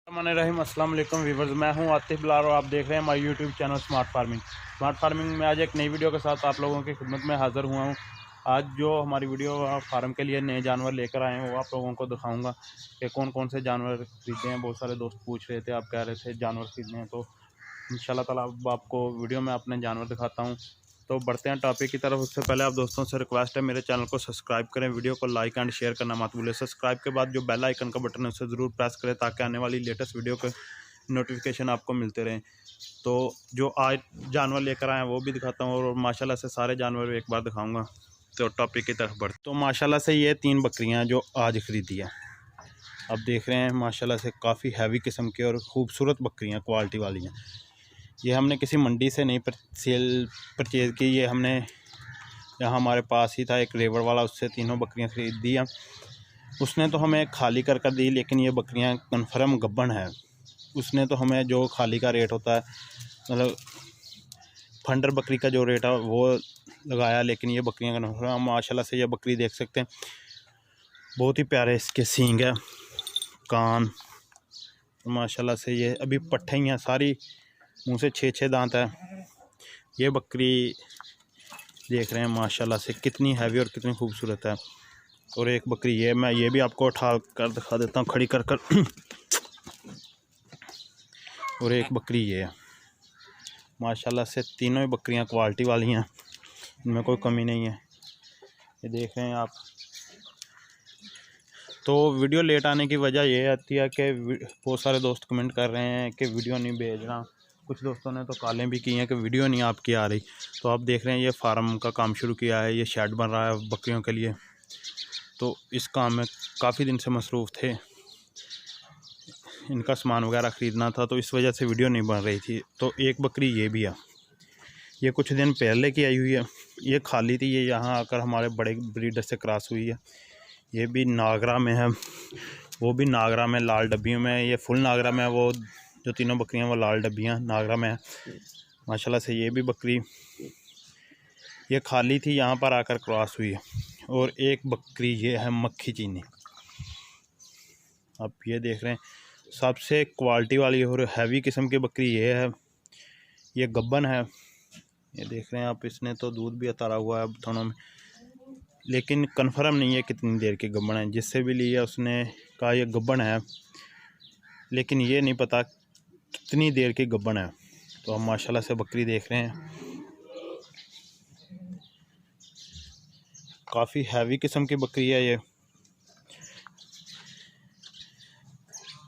रहीम अस्सलाम वालेकुम वीवर्स, मैं हूं आतिफ बिलाल और आप देख रहे हैं हमारे यूट्यूब चैनल स्मार्ट फार्मिंग में आज एक नई वीडियो के साथ आप लोगों की खिदमत में हाज़िर हुआ हूं। आज जो हमारी वीडियो फार्म के लिए नए जानवर लेकर आए हैं वो आप लोगों को दिखाऊंगा कि कौन कौन से जानवर खरीदे हैं। बहुत सारे दोस्त पूछ रहे थे, आप कह रहे थे जानवर खरीदने हैं, तो इंशाल्लाह ताला अब आपको वीडियो में अपने जानवर दिखाता हूँ। तो बढ़ते हैं टॉपिक की तरफ। उससे पहले आप दोस्तों से रिक्वेस्ट है, मेरे चैनल को सब्सक्राइब करें, वीडियो को लाइक एंड शेयर करना मत भूलें। सब्सक्राइब के बाद जो बेल आइकन का बटन है उसे ज़रूर प्रेस करें ताकि आने वाली लेटेस्ट वीडियो के नोटिफिकेशन आपको मिलते रहें। तो जो आज जानवर लेकर आए हैं वो भी दिखाता हूँ और माशाल्लाह से सारे जानवर एक बार दिखाऊँगा। तो टॉपिक की तरफ बढ़ते। तो माशाल्लाह से ये 3 बकरियाँ जो आज ख़रीदी है, अब देख रहे हैं माशाल्लाह से काफ़ी हैवी किस्म की और ख़ूबसूरत बकरियाँ, क्वालिटी वाली हैं। ये हमने किसी मंडी से नहीं परचेज़ की, ये हमने यहाँ हमारे पास ही था एक लेबर वाला, उससे तीनों बकरियाँ ख़रीद दी हैं। उसने तो हमें खाली कर दी, लेकिन ये बकरियाँ कन्फर्म गब्बन है। उसने तो हमें जो खाली का रेट होता है, मतलब फंडर बकरी का जो रेट है वो लगाया, लेकिन ये बकरियाँ कन्फर्म। माशाल्लाह से ये बकरी देख सकते हैं, बहुत ही प्यारे इसके सींग है, कान माशाल्लाह से। ये अभी पट्ठे ही हैं, सारी मुँह से 6-6 दांत है। ये बकरी देख रहे हैं माशाल्लाह से कितनी हैवी और कितनी खूबसूरत है। और एक बकरी ये, मैं ये भी आपको उठा कर दिखा देता हूँ खड़ी कर और एक बकरी ये है। माशाल्लाह से तीनों ही बकरियाँ क्वालिटी वाली हैं, इनमें कोई कमी नहीं है। ये देख रहे हैं आप। तो वीडियो लेट आने की वजह ये आती है कि बहुत सारे दोस्त कमेंट कर रहे हैं कि वीडियो नहीं भेज रहा। कुछ दोस्तों ने तो कॉलें भी की हैं कि वीडियो नहीं आपकी आ रही। तो आप देख रहे हैं ये फार्म का काम शुरू किया है, ये शेड बन रहा है बकरियों के लिए। तो इस काम में काफ़ी दिन से मसरूफ़ थे, इनका सामान वगैरह ख़रीदना था, तो इस वजह से वीडियो नहीं बन रही थी। तो एक बकरी ये भी है, ये कुछ दिन पहले की आई हुई है। ये खाली थी, ये यहाँ आकर हमारे बड़े ब्रीडर से क्रॉस हुई है। ये भी नागरा में है, वो भी नागरा में लाल डब्बियों में है। ये फुल नागरा में है, वो जो तीनों बकरियां वो लाल डब्बियां नागरा में है। माशाल्लाह से ये भी बकरी ये खाली थी, यहाँ पर आकर क्रॉस हुई है। और एक बकरी ये है मक्खी चीनी, आप ये देख रहे हैं सबसे क्वालिटी वाली और हैवी किस्म की बकरी ये है। ये गब्बन है, ये देख रहे हैं आप। इसने तो दूध भी उतारा हुआ है थनों में, लेकिन कन्फर्म नहीं है कितनी देर की गब्बन है। जिससे भी लिया उसने कहा ये गब्बन है, लेकिन ये नहीं पता कितनी देर की गब्बन है। तो हम माशाल्लाह से बकरी देख रहे हैं, काफ़ी हैवी किस्म की बकरी है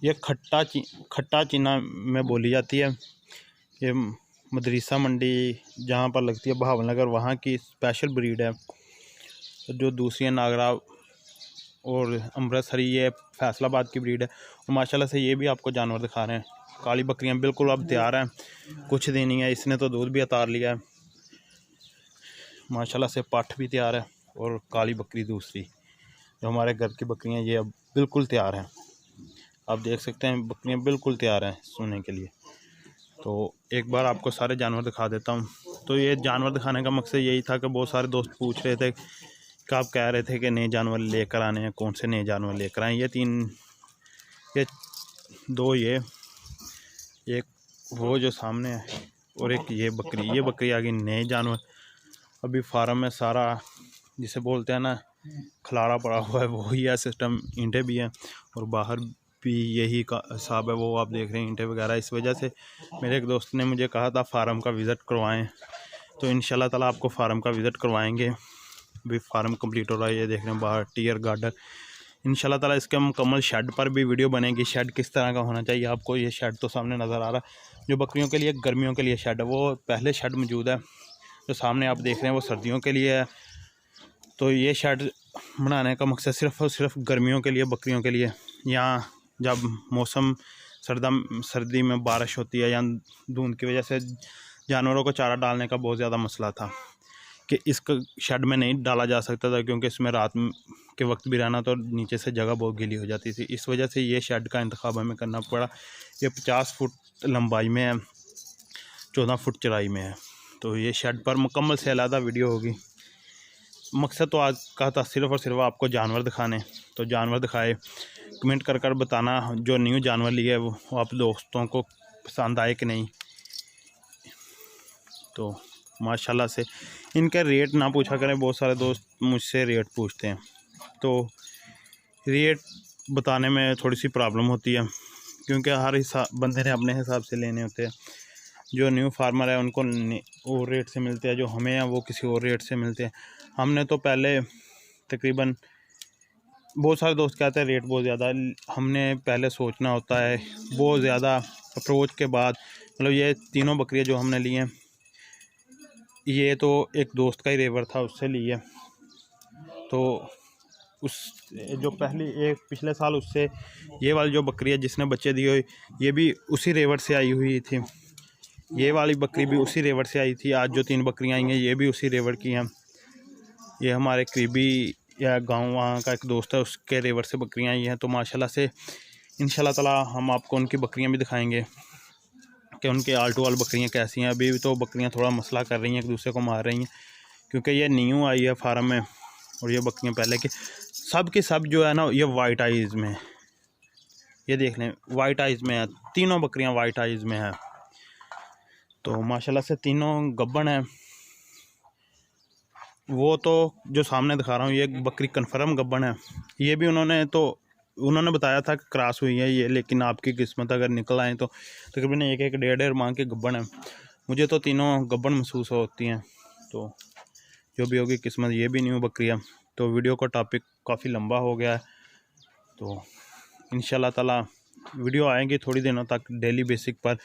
ये खट्टा चीना में बोली जाती है। ये मदरसा मंडी जहाँ पर लगती है बहावलनगर, वहाँ की स्पेशल ब्रीड है। जो दूसरी नागरा और अमृतसरी ये फैसलाबाद की ब्रीड है। और माशाल्लाह से ये भी आपको जानवर दिखा रहे हैं, काली बकरियां बिल्कुल अब तैयार हैं, कुछ दिन ही है। इसने तो दूध भी उतार लिया है, माशाल्लाह से पाठ भी तैयार है। और काली बकरी दूसरी जो हमारे घर की बकरियां, ये अब बिल्कुल तैयार हैं। आप देख सकते हैं बकरियां बिल्कुल तैयार हैं सोने के लिए। तो एक बार आपको सारे जानवर दिखा देता हूँ। तो ये जानवर दिखाने का मकसद यही था कि बहुत सारे दोस्त पूछ रहे थे कि आप कह रहे थे कि नए जानवर लेकर आने हैं, कौन से नए जानवर लेकर आए। ये 2 ये एक वो जो सामने है और एक ये बकरी आ गई नए जानवर। अभी फार्म में सारा जिसे बोलते हैं ना खलारा पड़ा हुआ है, वही है सिस्टम। ईंटें भी हैं और बाहर भी यही का हिसाब है, वो आप देख रहे हैं ईंटें वगैरह। इस वजह से मेरे एक दोस्त ने मुझे कहा था फार्म का विज़िट करवाएं, तो इंशाल्लाह ताला आपको फार्म का विज़िट करवाएंगे। भी फार्म कंप्लीट हो रहा है, ये देख रहे हैं बाहर टियर गार्डर। इंशाल्लाह ताला इसके मुकम्मल शेड पर भी वीडियो बनेगी। शेड किस तरह का होना चाहिए आपको, ये शेड तो सामने नज़र आ रहा है। जो बकरियों के लिए गर्मियों के लिए शेड है वो पहले शेड मौजूद है, जो सामने आप देख रहे हैं वो सर्दियों के लिए है। तो ये शेड बनाने का मकसद सिर्फ़ और सिर्फ गर्मियों के लिए, बकरियों के लिए। यहाँ जब मौसम सर्दी में बारिश होती है या धुंध की वजह से जानवरों को चारा डालने का बहुत ज़्यादा मसला था कि इसका शेड में नहीं डाला जा सकता था, क्योंकि इसमें रात के वक्त भी रहना तो नीचे से जगह बहुत गीली हो जाती थी। इस वजह से ये शेड का इंतखाब हमें करना पड़ा। ये 50 फुट लंबाई में है, 14 फुट चौड़ाई में है। तो ये शेड पर मुकम्मल से अलहदा वीडियो होगी। मकसद तो आज का था सिर्फ़ और सिर्फ आपको जानवर दिखाने, तो जानवर दिखाए। कमेंट कर बताना जो न्यू जानवर लिए वो आप दोस्तों को पसंद आए कि नहीं। तो माशाल्लाह से इनका रेट ना पूछा करें, बहुत सारे दोस्त मुझसे रेट पूछते हैं, तो रेट बताने में थोड़ी सी प्रॉब्लम होती है, क्योंकि हर बंदे ने अपने हिसाब से लेने होते हैं। जो न्यू फार्मर है उनको और रेट से मिलते हैं, जो हमें हैं वो किसी और रेट से मिलते हैं। हमने तो पहले तकरीबन, बहुत सारे दोस्त कहते हैं रेट बहुत ज़्यादा, हमने पहले सोचना होता है बहुत ज़्यादा अप्रोच के बाद। मतलब ये तीनों बकरियां जो हमने ली हैं, ये तो एक दोस्त का ही रेवर था, उससे ली है। तो उस जो पहली एक पिछले साल उससे ये वाली जो बकरी है जिसने बच्चे दिए हुए, ये भी उसी रेवर से आई हुई थी। ये वाली बकरी भी उसी रेवर से आई थी। आज जो 3 बकरियां आई हैं ये भी उसी रेवर की हैं। ये हमारे करीबी या गांव वहाँ का एक दोस्त है, उसके रेवर से बकरियां आई हैं। तो माशाल्लाह से इंशाल्लाह ताला हम आपको उनकी बकरियां भी दिखाएंगे कि उनके आल टू आल बकरियाँ कैसी हैं। अभी तो बकरियाँ थोड़ा मसला कर रही हैं, एक दूसरे को मार रही हैं, क्योंकि ये न्यू आई है फार्म में। और ये बकरियाँ पहले की सब जो है ना, ये वाइट आइज़ में, ये देख लें वाइट आइज़ में है। तीनों बकरियाँ वाइट आइज़ में है। तो माशाल्लाह से तीनों गब्बन है। वो तो जो सामने दिखा रहा हूँ ये बकरी कन्फर्म गब्बन है। ये भी उन्होंने बताया था कि क्रॉस हुई है ये, लेकिन आपकी किस्मत अगर निकल आए तो तकरीबन 1-1 डेढ़ माह के गब्बन है। मुझे तो तीनों गब्बन महसूस होती हैं। तो जो भी होगी किस्मत, ये भी न्यू बकरियाँ। तो वीडियो का टॉपिक काफ़ी लंबा हो गया है, तो इंशाल्लाह ताला वीडियो आएंगी थोड़ी दिनों तक डेली बेसिक पर।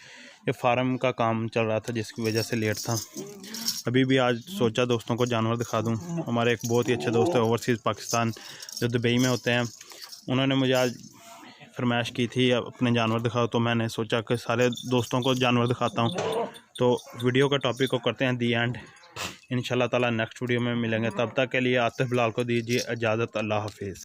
ये फार्म का काम चल रहा था जिसकी वजह से लेट था। अभी भी आज सोचा दोस्तों को जानवर दिखा दूं। हमारे एक बहुत ही अच्छे दोस्त है ओवरसीज़ पाकिस्तान, जो दुबई में होते हैं, उन्होंने मुझे आज फरमाइश की थी अपने जानवर दिखाओ, तो मैंने सोचा कि सारे दोस्तों को जानवर दिखाता हूं। तो वीडियो का टॉपिक को करते हैं दी एंड। इंशाल्लाह ताला नेक्स्ट वीडियो में मिलेंगे, तब तक के लिए आतिफ बिलाल को दीजिए इजाज़त। अल्लाह हाफिज़।